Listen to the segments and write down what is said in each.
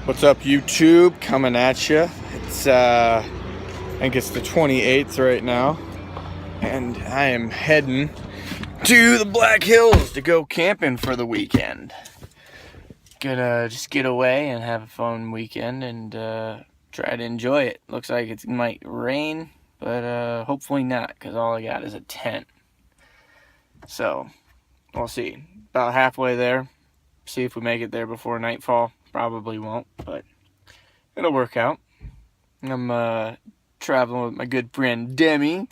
What's up, YouTube? Coming at you. It's I think it's the 28th right now, and I am heading to the Black Hills to go camping for the weekend. Gonna just get away and have a fun weekend and try to enjoy it. Looks like it might rain, but hopefully not, because all I got is a tent. So we'll see. About halfway there. See if we make it there before nightfall. Probably won't, but it'll work out. I'm traveling with my good friend Demi.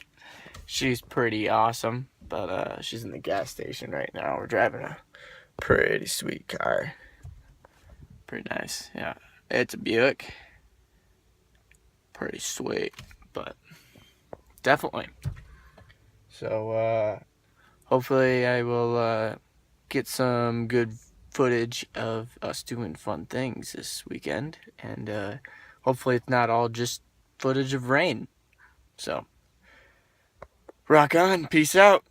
She's pretty awesome, but she's in the gas station right now. We're driving a pretty sweet car. Pretty nice, yeah. It's a Buick. Pretty sweet, but definitely. So hopefully I will get some good footage of us doing fun things this weekend, and hopefully it's not all just footage of rain. So rock on, peace out.